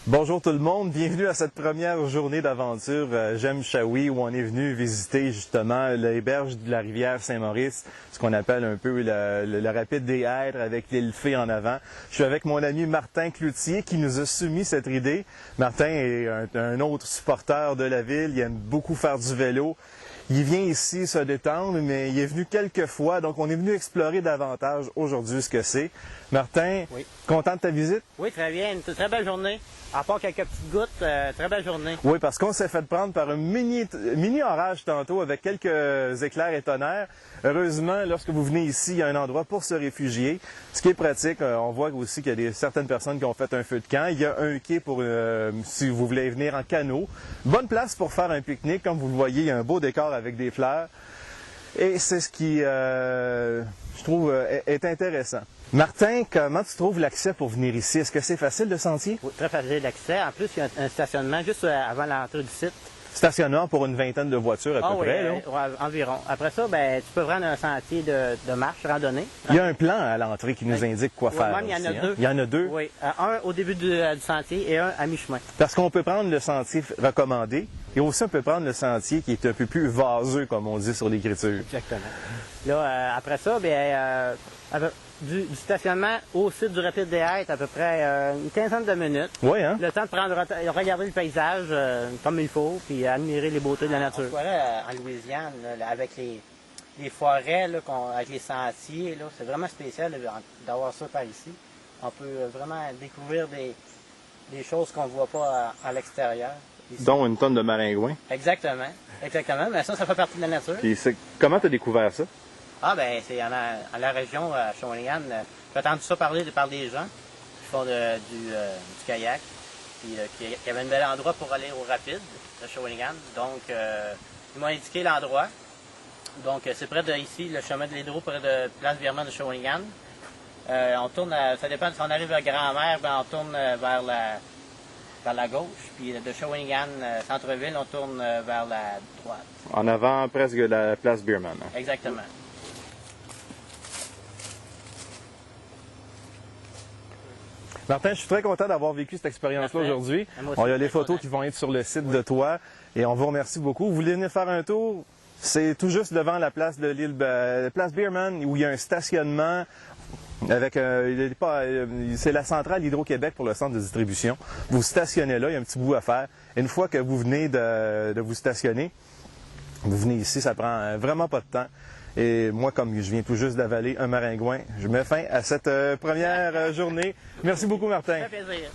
Bonjour tout le monde, bienvenue à cette première journée d'aventure J'aime-Shawi où on est venu visiter justement les berges de la rivière Saint-Maurice, ce qu'on appelle un peu le rapide des Hêtres avec l'île Fée en avant. Je suis avec mon ami Martin Cloutier qui nous a soumis cette idée. Martin est un autre supporter de la ville, il aime beaucoup faire du vélo. Il vient ici se détendre, mais il est venu quelques fois, donc on est venu explorer davantage aujourd'hui ce que c'est. Martin, oui. Content de ta visite? Oui, très bien. Une très belle journée. À part quelques petites gouttes, très belle journée. Oui, parce qu'on s'est fait prendre par un mini orage tantôt avec quelques éclairs et tonnerres. Heureusement, lorsque vous venez ici, il y a un endroit pour se réfugier. Ce qui est pratique, on voit aussi qu'il y a certaines personnes qui ont fait un feu de camp. Il y a un quai pour si vous voulez venir en canot. Bonne place pour faire un pique-nique. Comme vous le voyez, il y a un beau décor avec des fleurs. Et c'est ce qui, je trouve, est intéressant. Martin, comment tu trouves l'accès pour venir ici? Est-ce que c'est facile de sentier? Oui, très facile d'accès. En plus, il y a un stationnement juste avant l'entrée du site. Stationnement pour une vingtaine de voitures à peu près, là? Environ. Après ça, ben, tu peux prendre un sentier de marche, randonnée. Il y a un plan à l'entrée qui nous indique quoi faire. Même, il y en a deux. Il y en a deux? Oui, un au début du sentier et un à mi-chemin. Parce qu'on peut prendre le sentier recommandé et aussi on peut prendre le sentier qui est un peu plus vaseux, comme on dit sur l'écriture. Exactement. Là, après ça, ben, du stationnement au site du Rapide des Hêtres, à peu près une quinzaine de minutes. Oui, hein? Le temps de regarder le paysage comme il faut, puis admirer les beautés de la nature. On en Louisiane, là, avec les forêts, là, avec les sentiers, là, c'est vraiment spécial d'avoir ça par ici. On peut vraiment découvrir des choses qu'on ne voit pas à l'extérieur. Dont une tonne de maringouins. Exactement, exactement. Mais ça fait partie de la nature. Puis comment tu as découvert ça? Ah, ben, c'est à la région, à Shawinigan. J'ai entendu ça parler par des gens qui font du kayak. Puis qui avait un bel endroit pour aller au rapide de Shawinigan. Donc, ils m'ont indiqué l'endroit. Donc, c'est près de ici, le chemin de l'Hydro, près de Place Birman de Shawinigan. On tourne, ça dépend, si on arrive à Grand-Mère, ben, on tourne vers la gauche. Puis de Shawinigan, centre-ville, on tourne vers la droite. En avant, presque la Place Birman. Hein? Exactement. Martin, je suis très content d'avoir vécu cette expérience-là aujourd'hui. Il y a les photos qui vont être sur le site de toi et on vous remercie beaucoup. Vous voulez venir faire un tour? C'est tout juste devant la place de l'île, place Birman, où il y a un stationnement avec c'est la centrale Hydro-Québec pour le centre de distribution. Vous stationnez là, il y a un petit bout à faire. Et une fois que vous venez de vous stationner, vous venez ici, ça prend vraiment pas de temps. Et moi, comme je viens tout juste d'avaler un maringouin, je mets fin à cette première journée. Merci beaucoup, Martin. Ça fait plaisir.